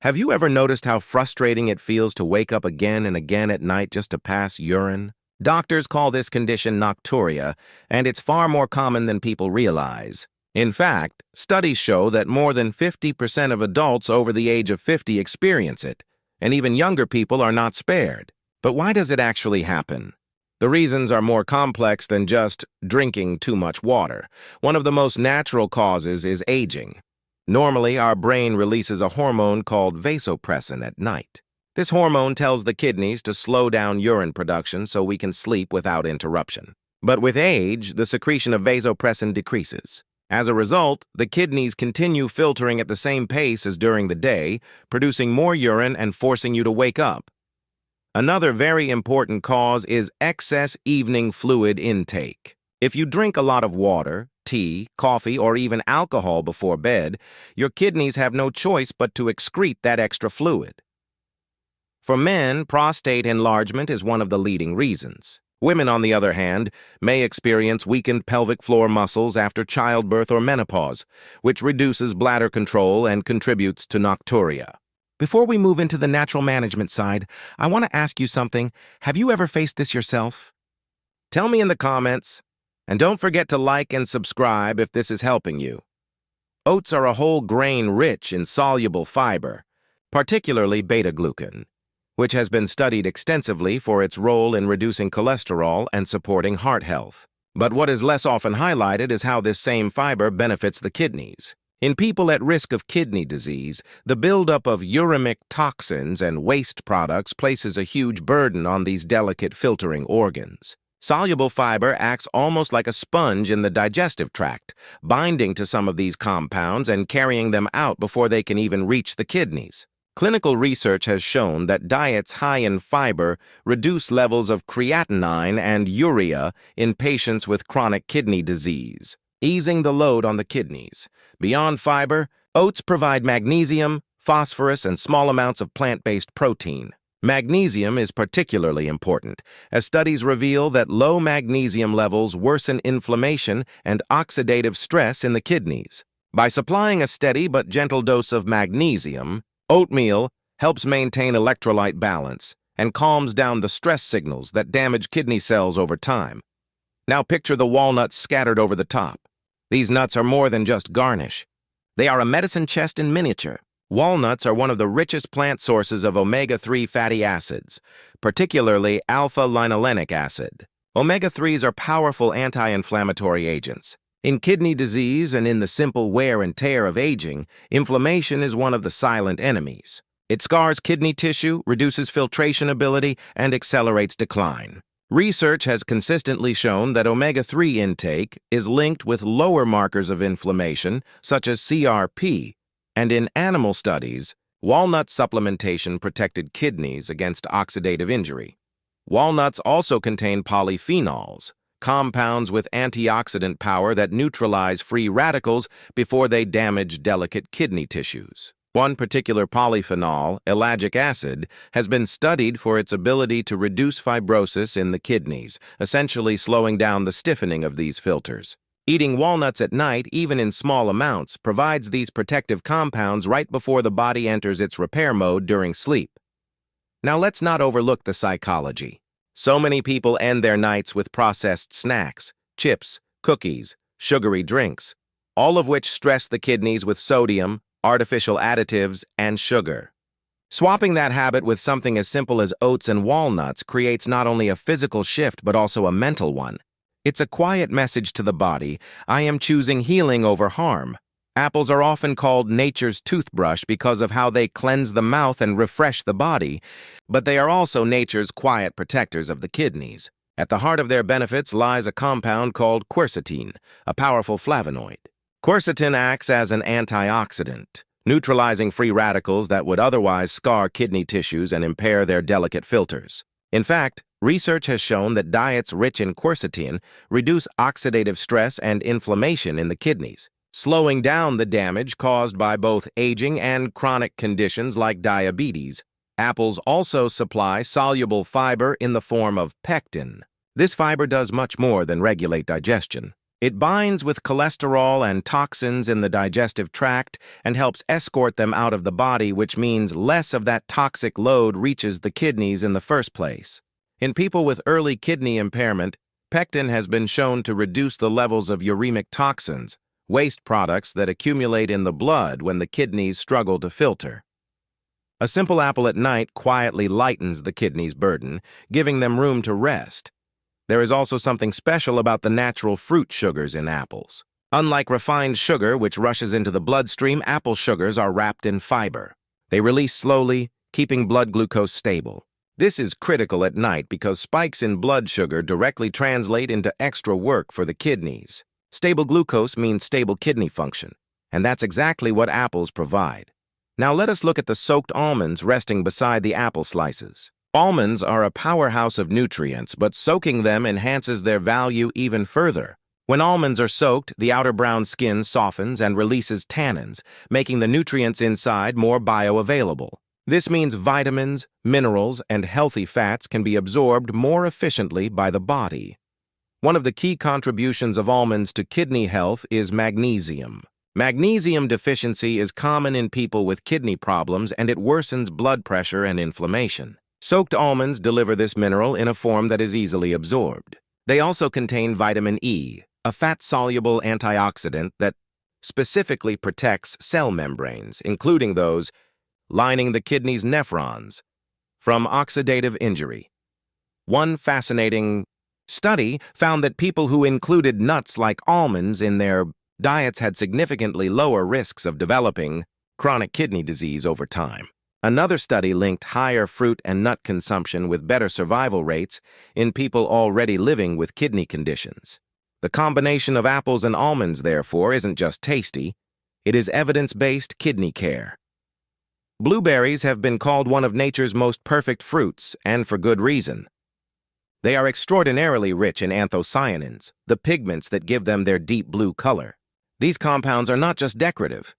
Have you ever noticed how frustrating it feels to wake up again and again at night just to pass urine? Doctors call this condition nocturia, and it's far more common than people realize. In fact, studies show that more than 50% of adults over the age of 50 experience it, and even younger people are not spared. But why does it actually happen? The reasons are more complex than just drinking too much water. One of the most natural causes is aging. Normally, our brain releases a hormone called vasopressin at night. This hormone tells the kidneys to slow down urine production so we can sleep without interruption. But with age, the secretion of vasopressin decreases. As a result, the kidneys continue filtering at the same pace as during the day, producing more urine and forcing you to wake up. Another very important cause is excess evening fluid intake. If you drink a lot of water, tea, coffee, or even alcohol before bed, your kidneys have no choice but to excrete that extra fluid. For men, prostate enlargement is one of the leading reasons. Women, on the other hand, may experience weakened pelvic floor muscles after childbirth or menopause, which reduces bladder control and contributes to nocturia. Before we move into the natural management side, I want to ask you something. Have you ever faced this yourself? Tell me in the comments. And don't forget to like and subscribe if this is helping you. Oats are a whole grain rich in soluble fiber, particularly beta-glucan, which has been studied extensively for its role in reducing cholesterol and supporting heart health. But what is less often highlighted is how this same fiber benefits the kidneys. In people at risk of kidney disease, the buildup of uremic toxins and waste products places a huge burden on these delicate filtering organs. Soluble fiber acts almost like a sponge in the digestive tract, binding to some of these compounds and carrying them out before they can even reach the kidneys. Clinical research has shown that diets high in fiber reduce levels of creatinine and urea in patients with chronic kidney disease, easing the load on the kidneys. Beyond fiber, oats provide magnesium, phosphorus, and small amounts of plant-based protein. Magnesium is particularly important, as studies reveal that low magnesium levels worsen inflammation and oxidative stress in the kidneys. By supplying a steady but gentle dose of magnesium, oatmeal helps maintain electrolyte balance and calms down the stress signals that damage kidney cells over time. Now picture the walnuts scattered over the top. These nuts are more than just garnish. They are a medicine chest in miniature. Walnuts are one of the richest plant sources of omega-3 fatty acids, particularly alpha-linolenic acid. Omega-3s are powerful anti-inflammatory agents. In kidney disease and in the simple wear and tear of aging, inflammation is one of the silent enemies. It scars kidney tissue, reduces filtration ability, and accelerates decline. Research has consistently shown that omega-3 intake is linked with lower markers of inflammation, such as CRP, and in animal studies, walnut supplementation protected kidneys against oxidative injury. Walnuts also contain polyphenols, compounds with antioxidant power that neutralize free radicals before they damage delicate kidney tissues. One particular polyphenol, ellagic acid, has been studied for its ability to reduce fibrosis in the kidneys, essentially slowing down the stiffening of these filters. Eating walnuts at night, even in small amounts, provides these protective compounds right before the body enters its repair mode during sleep. Now let's not overlook the psychology. So many people end their nights with processed snacks, chips, cookies, sugary drinks, all of which stress the kidneys with sodium, artificial additives, and sugar. Swapping that habit with something as simple as oats and walnuts creates not only a physical shift but also a mental one. It's a quiet message to the body: I am choosing healing over harm. Apples are often called nature's toothbrush because of how they cleanse the mouth and refresh the body, but they are also nature's quiet protectors of the kidneys. At the heart of their benefits lies a compound called quercetin, a powerful flavonoid. Quercetin acts as an antioxidant, neutralizing free radicals that would otherwise scar kidney tissues and impair their delicate filters. In fact, research has shown that diets rich in quercetin reduce oxidative stress and inflammation in the kidneys, slowing down the damage caused by both aging and chronic conditions like diabetes. Apples also supply soluble fiber in the form of pectin. This fiber does much more than regulate digestion. It binds with cholesterol and toxins in the digestive tract and helps escort them out of the body, which means less of that toxic load reaches the kidneys in the first place. In people with early kidney impairment, pectin has been shown to reduce the levels of uremic toxins, waste products that accumulate in the blood when the kidneys struggle to filter. A simple apple at night quietly lightens the kidneys' burden, giving them room to rest. There is also something special about the natural fruit sugars in apples. Unlike refined sugar, which rushes into the bloodstream, apple sugars are wrapped in fiber. They release slowly, keeping blood glucose stable. This is critical at night because spikes in blood sugar directly translate into extra work for the kidneys. Stable glucose means stable kidney function, and that's exactly what apples provide. Now let us look at the soaked almonds resting beside the apple slices. Almonds are a powerhouse of nutrients, but soaking them enhances their value even further. When almonds are soaked, the outer brown skin softens and releases tannins, making the nutrients inside more bioavailable. This means vitamins, minerals, and healthy fats can be absorbed more efficiently by the body. One of the key contributions of almonds to kidney health is magnesium. Magnesium deficiency is common in people with kidney problems, and it worsens blood pressure and inflammation. Soaked almonds deliver this mineral in a form that is easily absorbed. They also contain vitamin E, a fat-soluble antioxidant that specifically protects cell membranes, including those lining the kidney's nephrons, from oxidative injury. One fascinating study found that people who included nuts like almonds in their diets had significantly lower risks of developing chronic kidney disease over time. Another study linked higher fruit and nut consumption with better survival rates in people already living with kidney conditions. The combination of apples and almonds, therefore, isn't just tasty, it is evidence-based kidney care. Blueberries have been called one of nature's most perfect fruits, and for good reason. They are extraordinarily rich in anthocyanins, the pigments that give them their deep blue color. These compounds are not just decorative.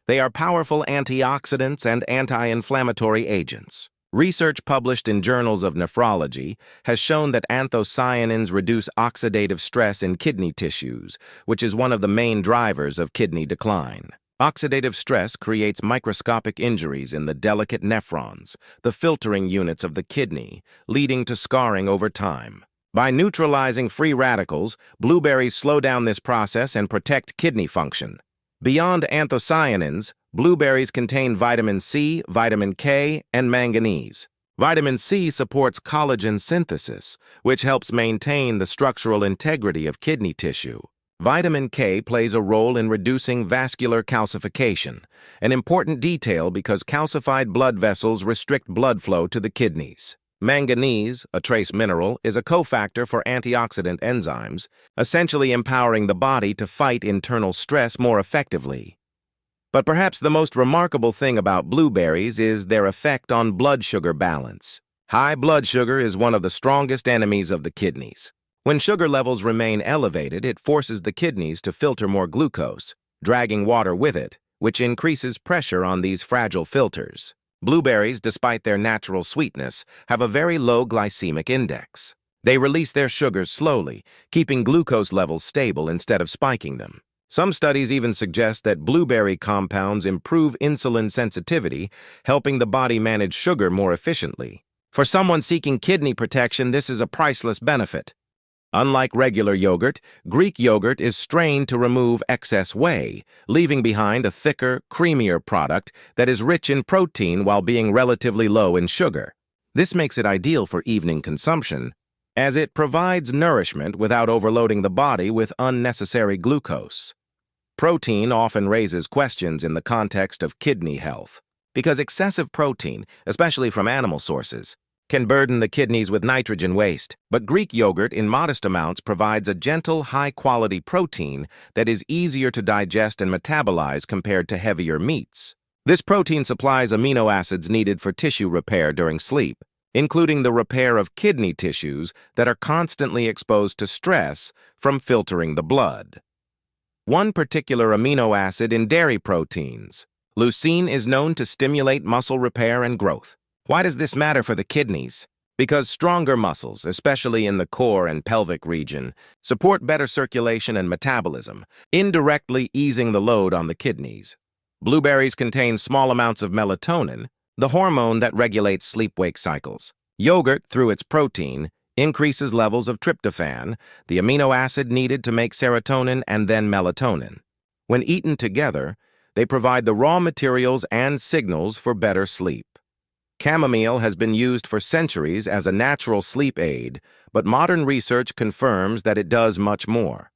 They are powerful antioxidants and anti-inflammatory agents. Research published in journals of nephrology has shown that anthocyanins reduce oxidative stress in kidney tissues, which is one of the main drivers of kidney decline. Oxidative stress creates microscopic injuries in the delicate nephrons, the filtering units of the kidney, leading to scarring over time. By neutralizing free radicals, blueberries slow down this process and protect kidney function. Beyond anthocyanins, blueberries contain vitamin C, vitamin K, and manganese. Vitamin C supports collagen synthesis, which helps maintain the structural integrity of kidney tissue. Vitamin K plays a role in reducing vascular calcification, an important detail because calcified blood vessels restrict blood flow to the kidneys. Manganese, a trace mineral, is a cofactor for antioxidant enzymes, essentially empowering the body to fight internal stress more effectively. But perhaps the most remarkable thing about blueberries is their effect on blood sugar balance. High blood sugar is one of the strongest enemies of the kidneys. When sugar levels remain elevated, it forces the kidneys to filter more glucose, dragging water with it, which increases pressure on these fragile filters. Blueberries, despite their natural sweetness, have a very low glycemic index. They release their sugars slowly, keeping glucose levels stable instead of spiking them. Some studies even suggest that blueberry compounds improve insulin sensitivity, helping the body manage sugar more efficiently. For someone seeking kidney protection, this is a priceless benefit. Unlike regular yogurt, Greek yogurt is strained to remove excess whey, leaving behind a thicker, creamier product that is rich in protein while being relatively low in sugar. This makes it ideal for evening consumption, as it provides nourishment without overloading the body with unnecessary glucose. Protein often raises questions in the context of kidney health, because excessive protein, especially from animal sources, can burden the kidneys with nitrogen waste, but Greek yogurt in modest amounts provides a gentle, high-quality protein that is easier to digest and metabolize compared to heavier meats. This protein supplies amino acids needed for tissue repair during sleep, including the repair of kidney tissues that are constantly exposed to stress from filtering the blood. One particular amino acid in dairy proteins, leucine, is known to stimulate muscle repair and growth. Why does this matter for the kidneys? Because stronger muscles, especially in the core and pelvic region, support better circulation and metabolism, indirectly easing the load on the kidneys. Blueberries contain small amounts of melatonin, the hormone that regulates sleep-wake cycles. Yogurt, through its protein, increases levels of tryptophan, the amino acid needed to make serotonin and then melatonin. When eaten together, they provide the raw materials and signals for better sleep. Chamomile has been used for centuries as a natural sleep aid, but modern research confirms that it does much more.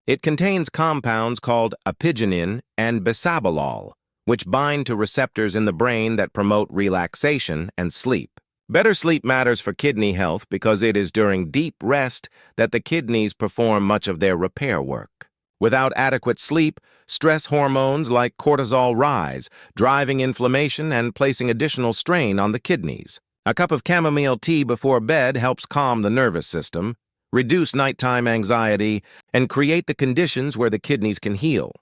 It contains compounds called apigenin and bisabolol, which bind to receptors in the brain that promote relaxation and sleep. Better sleep matters for kidney health because it is during deep rest that the kidneys perform much of their repair work. Without adequate sleep, stress hormones like cortisol rise, driving inflammation and placing additional strain on the kidneys. A cup of chamomile tea before bed helps calm the nervous system, reduce nighttime anxiety, and create the conditions where the kidneys can heal.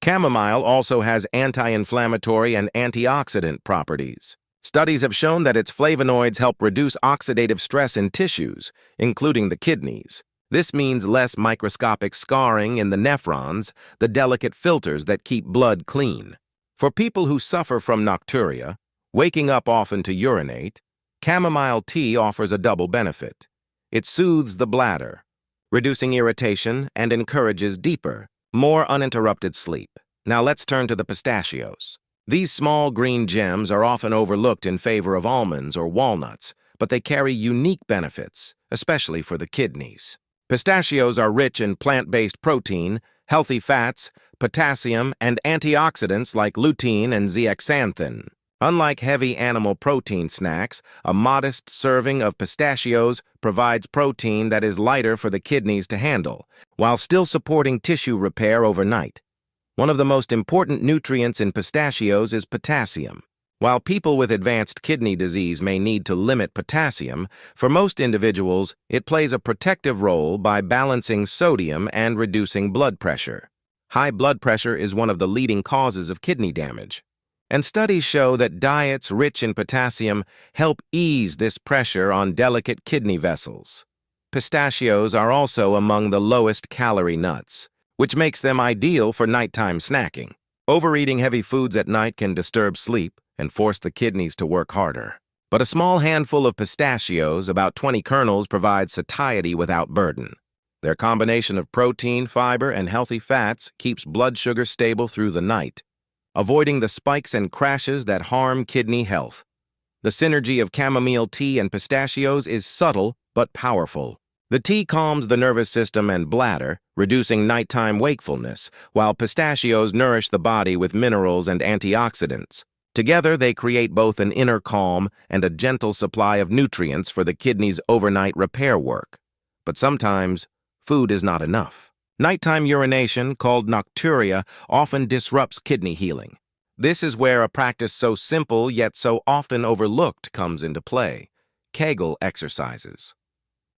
Chamomile also has anti-inflammatory and antioxidant properties. Studies have shown that its flavonoids help reduce oxidative stress in tissues, including the kidneys. This means less microscopic scarring in the nephrons, the delicate filters that keep blood clean. For people who suffer from nocturia, waking up often to urinate, chamomile tea offers a double benefit. It soothes the bladder, reducing irritation and encourages deeper, more uninterrupted sleep. Now let's turn to the pistachios. These small green gems are often overlooked in favor of almonds or walnuts, but they carry unique benefits, especially for the kidneys. Pistachios are rich in plant-based protein, healthy fats, potassium, and antioxidants like lutein and zeaxanthin. Unlike heavy animal protein snacks, a modest serving of pistachios provides protein that is lighter for the kidneys to handle, while still supporting tissue repair overnight. One of the most important nutrients in pistachios is potassium. While people with advanced kidney disease may need to limit potassium, for most individuals, it plays a protective role by balancing sodium and reducing blood pressure. High blood pressure is one of the leading causes of kidney damage, and studies show that diets rich in potassium help ease this pressure on delicate kidney vessels. Pistachios are also among the lowest calorie nuts, which makes them ideal for nighttime snacking. Overeating heavy foods at night can disturb sleep and force the kidneys to work harder. But a small handful of pistachios, about 20 kernels, provides satiety without burden. Their combination of protein, fiber, and healthy fats keeps blood sugar stable through the night, avoiding the spikes and crashes that harm kidney health. The synergy of chamomile tea and pistachios is subtle but powerful. The tea calms the nervous system and bladder, reducing nighttime wakefulness, while pistachios nourish the body with minerals and antioxidants. Together, they create both an inner calm and a gentle supply of nutrients for the kidney's overnight repair work. But sometimes, food is not enough. Nighttime urination, called nocturia, often disrupts kidney healing. This is where a practice so simple yet so often overlooked comes into play: Kegel exercises.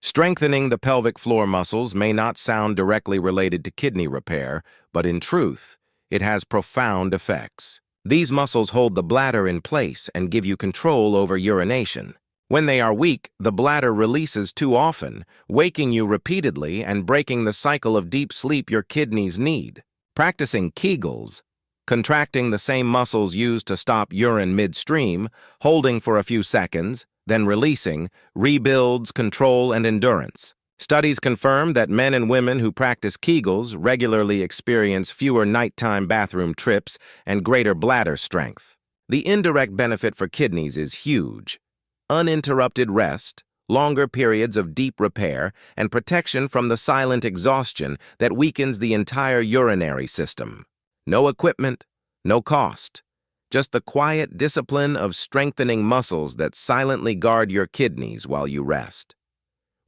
Strengthening the pelvic floor muscles may not sound directly related to kidney repair, but in truth, it has profound effects. These muscles hold the bladder in place and give you control over urination. When they are weak, the bladder releases too often, waking you repeatedly and breaking the cycle of deep sleep your kidneys need. Practicing Kegels, contracting the same muscles used to stop urine midstream, holding for a few seconds, then releasing, rebuilds control and endurance. Studies confirm that men and women who practice Kegels regularly experience fewer nighttime bathroom trips and greater bladder strength. The indirect benefit for kidneys is huge: uninterrupted rest, longer periods of deep repair, and protection from the silent exhaustion that weakens the entire urinary system. No equipment, no cost. Just the quiet discipline of strengthening muscles that silently guard your kidneys while you rest.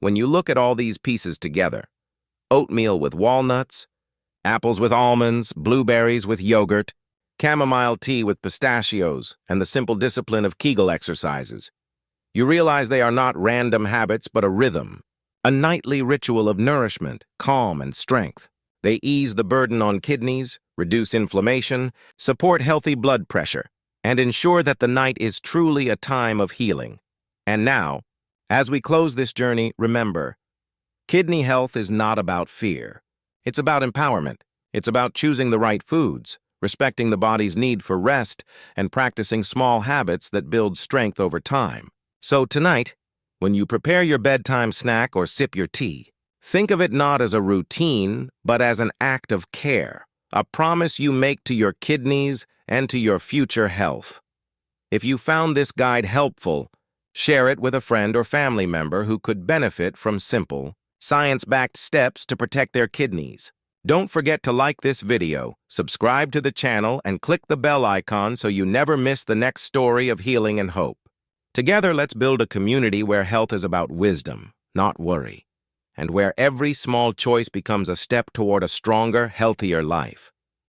When you look at all these pieces together, oatmeal with walnuts, apples with almonds, blueberries with yogurt, chamomile tea with pistachios, and the simple discipline of Kegel exercises, you realize they are not random habits but a rhythm, a nightly ritual of nourishment, calm, and strength. They ease the burden on kidneys, reduce inflammation, support healthy blood pressure, and ensure that the night is truly a time of healing. And now, As we close this journey, remember, kidney health is not about fear. It's about empowerment. It's about choosing the right foods, respecting the body's need for rest, and practicing small habits that build strength over time. So tonight, when you prepare your bedtime snack or sip your tea, think of it not as a routine, but as an act of care, a promise you make to your kidneys and to your future health. If you found this guide helpful, share it with a friend or family member who could benefit from simple, science-backed steps to protect their kidneys. Don't forget to like this video, subscribe to the channel, and click the bell icon so you never miss the next story of healing and hope. Together, let's build a community where health is about wisdom, not worry, and where every small choice becomes a step toward a stronger, healthier life.